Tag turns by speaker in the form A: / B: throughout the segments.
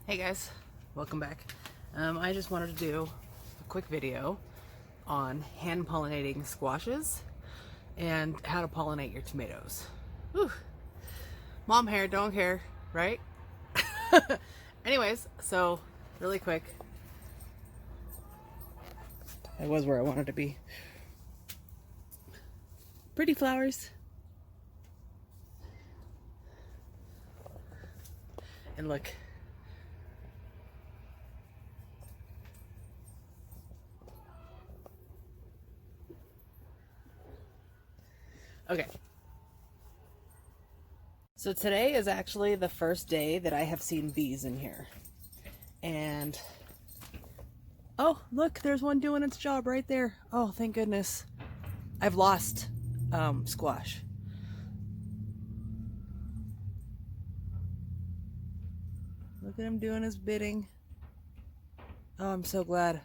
A: Hey guys, welcome back. I just wanted to do a quick video on hand pollinating squashes and how to pollinate your tomatoes. Whew. Mom hair, don't care, right? Anyways, so really quick. I was where I wanted to be. Pretty flowers. And look. Okay. So today is actually the first day that I have seen bees in here. And oh, look, there's one doing its job right there. Oh, thank goodness. I've lost squash. Look at him doing his bidding. Oh, I'm so glad.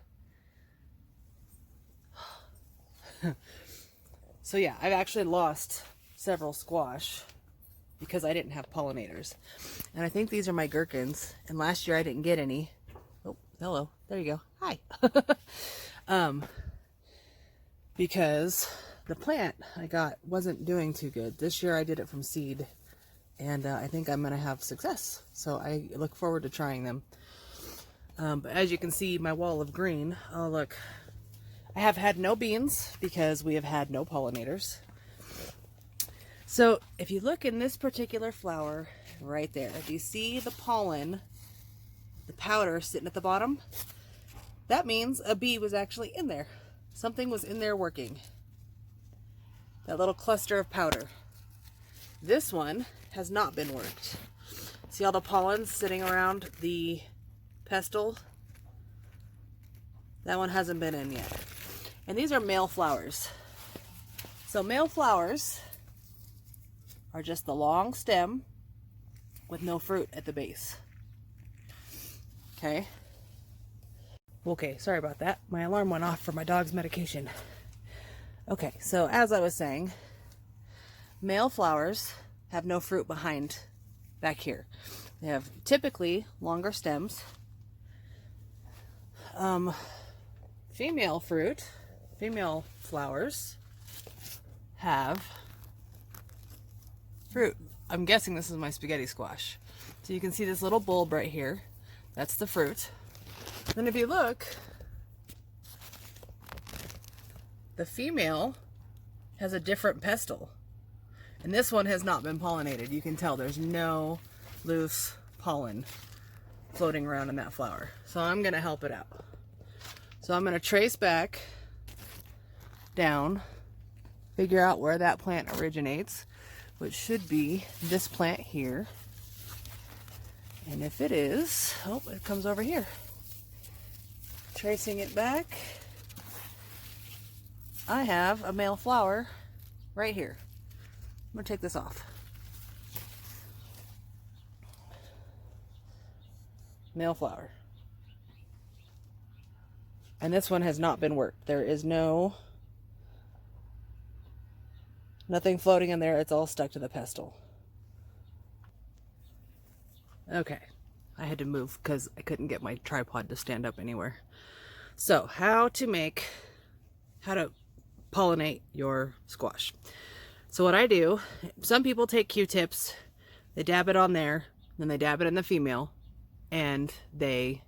A: So yeah, I've actually lost several squash because I didn't have pollinators. And I think these are my gherkins. And last year I didn't get any. Oh, hello. There you go. Hi. Because the plant I got wasn't doing too good. This year I did it from seed. And I think I'm going to have success. So I look forward to trying them. But as you can see, my wall of green. Oh, look. I have had no beans because we have had no pollinators. So if you look in this particular flower right there, do you see the pollen, the powder sitting at the bottom? That means a bee was actually in there. Something was in there working. That little cluster of powder. This one has not been worked. See all the pollen sitting around the pestle? That one hasn't been in yet. And these are male flowers. So male flowers are just the long stem with no fruit at the base. Okay. Okay, sorry about that. My alarm went off for my dog's medication. Okay, so as I was saying, male flowers have no fruit behind back here. They have typically longer stems. Female flowers have fruit. I'm guessing this is my spaghetti squash. So you can see this little bulb right here. That's the fruit. Then if you look, the female has a different pestle. And this one has not been pollinated. You can tell there's no loose pollen floating around in that flower. So I'm going to help it out. So I'm going to trace back down, figure out where that plant originates, which should be this plant here. And if it is, oh, it comes over here. Tracing it back, I have a male flower right here. I'm going to take this off. Male flower. And this one has not been worked. There is nothing floating in there. It's all stuck to the pestle. Okay. I had to move because I couldn't get my tripod to stand up anywhere. So, how to pollinate your squash. So what I do, some people take Q-tips, they dab it on there, then they dab it in the female, and that's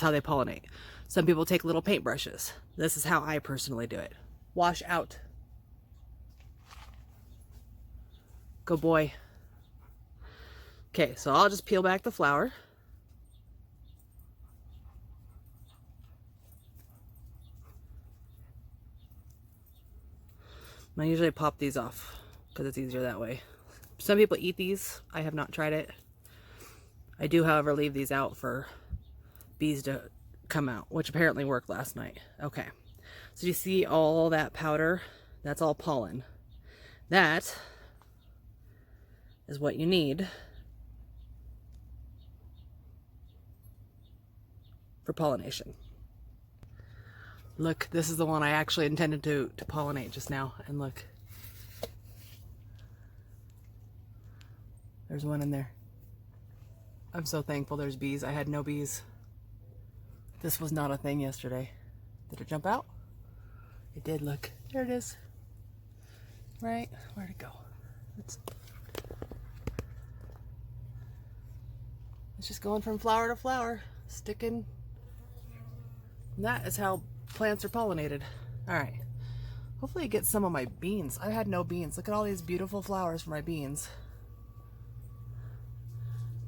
A: how they pollinate. Some people take little paintbrushes. This is how I personally do it. Wash out. Good boy. Okay, so I'll just peel back the flower. I usually pop these off because it's easier that way. Some people eat these. I have not tried it. I do, however, leave these out for bees to come out, which apparently worked last night. Okay, so you see all that powder? That's all pollen. That is what you need for pollination. Look, this is the one I actually intended to pollinate just now. And look. There's one in there. I'm so thankful there's bees. I had no bees. This was not a thing yesterday. Did it jump out? It did. Look. There it is. Right? Where'd it go? It's just going from flower to flower, sticking. And that is how plants are pollinated. All right. Hopefully it gets some of my beans. I had no beans. Look at all these beautiful flowers for my beans.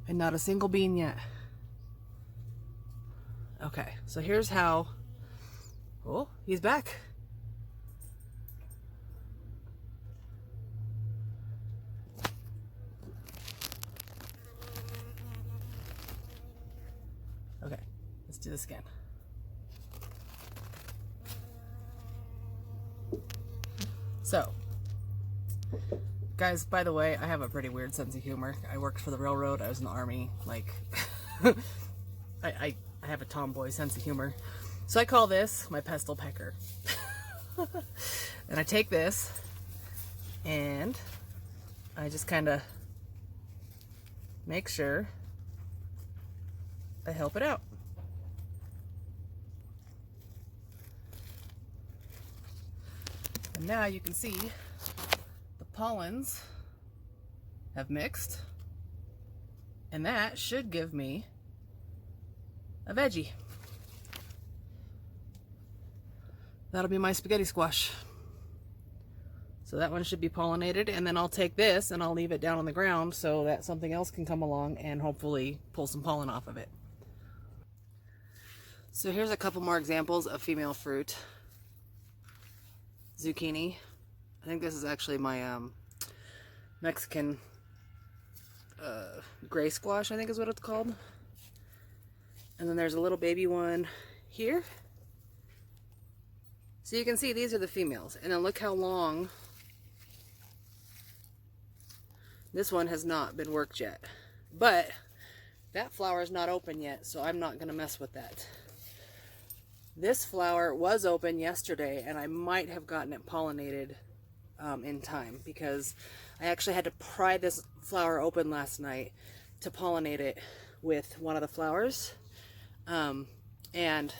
A: And not a single bean yet. Okay, so here's how. Oh, he's back. Okay, let's do this again. So, guys, by the way, I have a pretty weird sense of humor. I worked for the railroad. I was in the army. Like, I have a tomboy sense of humor. So I call this my pestle pecker. And I take this and I just kind of make sure I help it out. And now you can see the pollens have mixed, and that should give me a veggie. That'll be my spaghetti squash. So that one should be pollinated, and then I'll take this and I'll leave it down on the ground so that something else can come along and hopefully pull some pollen off of it. So here's a couple more examples of female fruit. Zucchini. I think this is actually my Mexican gray squash, I think is what it's called. And then there's a little baby one here. So you can see these are the females. And then look how long this one has not been worked yet. But that flower is not open yet, so I'm not going to mess with that. This flower was open yesterday, and I might have gotten it pollinated in time, because I actually had to pry this flower open last night to pollinate it with one of the flowers. And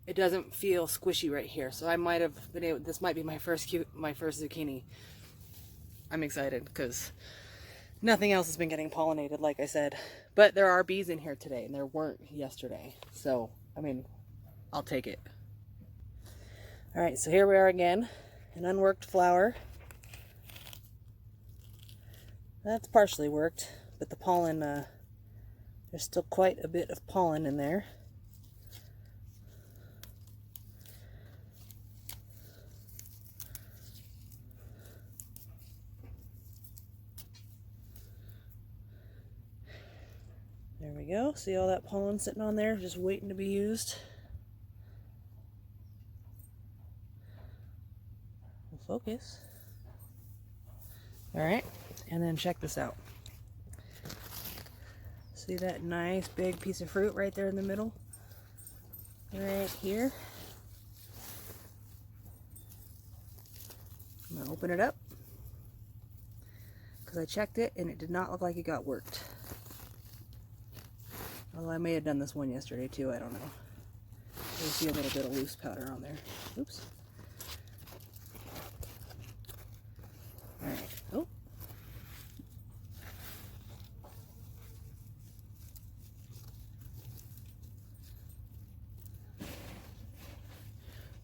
A: it doesn't feel squishy right here, so I might have been able. This might be my first zucchini. I'm excited because nothing else has been getting pollinated, like I said. But there are bees in here today, and there weren't yesterday. So, I mean, I'll take it. All right, so here we are again, an unworked flower. That's partially worked, but the pollen, there's still quite a bit of pollen in there. There we go. See all that pollen sitting on there, just waiting to be used. We'll focus. All right, and then check this out. See that nice big piece of fruit right there in the middle? Right here. I'm gonna open it up because I checked it and it did not look like it got worked. Although I may have done this one yesterday too, I don't know. You see a little bit of loose powder on there. Oops. Alright. Oh.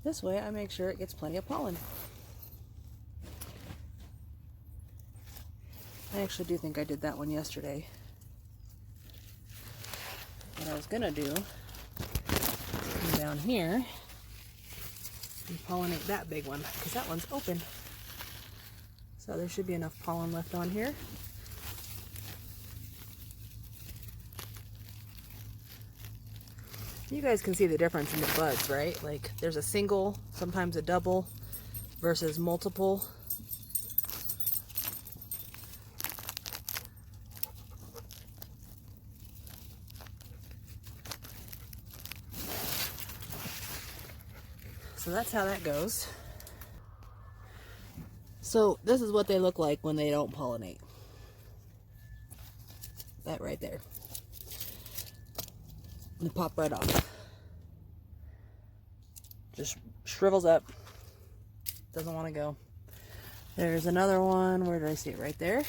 A: This way I make sure it gets plenty of pollen. I actually do think I did that one yesterday. What I was gonna do is come down here and pollinate that big one, because that one's open. So there should be enough pollen left on here. You guys can see the difference in the buds, right? Like there's a single, sometimes a double, versus multiple. So that's how that goes. So this is what they look like when they don't pollinate. That right there. and pop right off. Just shrivels up. Doesn't want to go. There's another one. Where did I see it? Right there.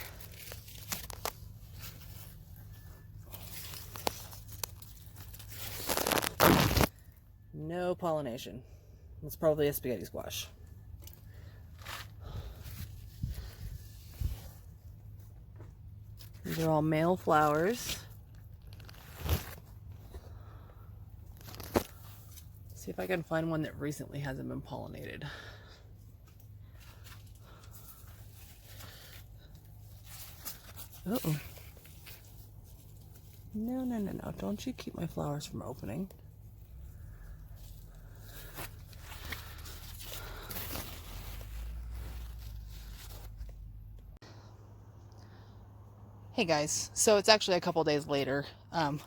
A: No pollination. It's probably a spaghetti squash. These are all male flowers. See if I can find one that recently hasn't been pollinated. Uh-oh. No, no, no, no. Don't you keep my flowers from opening. Hey guys, so it's actually a couple days later. I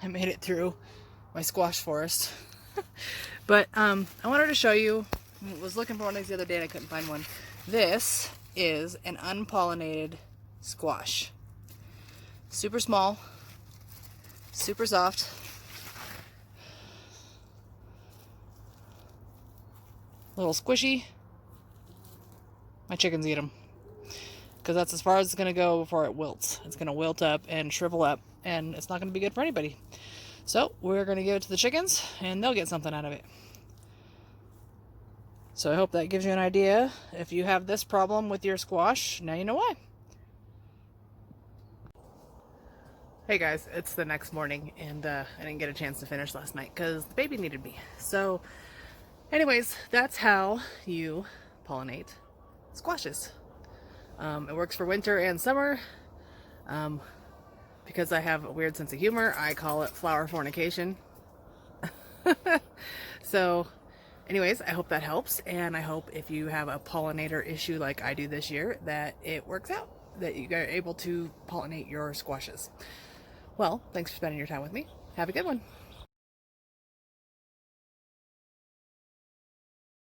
A: made it through my squash forest. But I wanted to show you, I was looking for one of these the other day and I couldn't find one. This is an unpollinated squash. Super small, super soft. A little squishy. My chickens eat them. Because that's as far as it's going to go before it wilts. It's going to wilt up and shrivel up, and it's not going to be good for anybody. So we're going to give it to the chickens, and they'll get something out of it. So I hope that gives you an idea. If you have this problem with your squash, now you know why. Hey guys, it's the next morning, and I didn't get a chance to finish last night because the baby needed me. So anyways, that's how you pollinate squashes. It works for winter and summer. Because I have a weird sense of humor, I call it flower fornication. So anyways, I hope that helps, and I hope if you have a pollinator issue like I do this year, that it works out, that you are able to pollinate your squashes. Well, thanks for spending your time with me. Have a good one.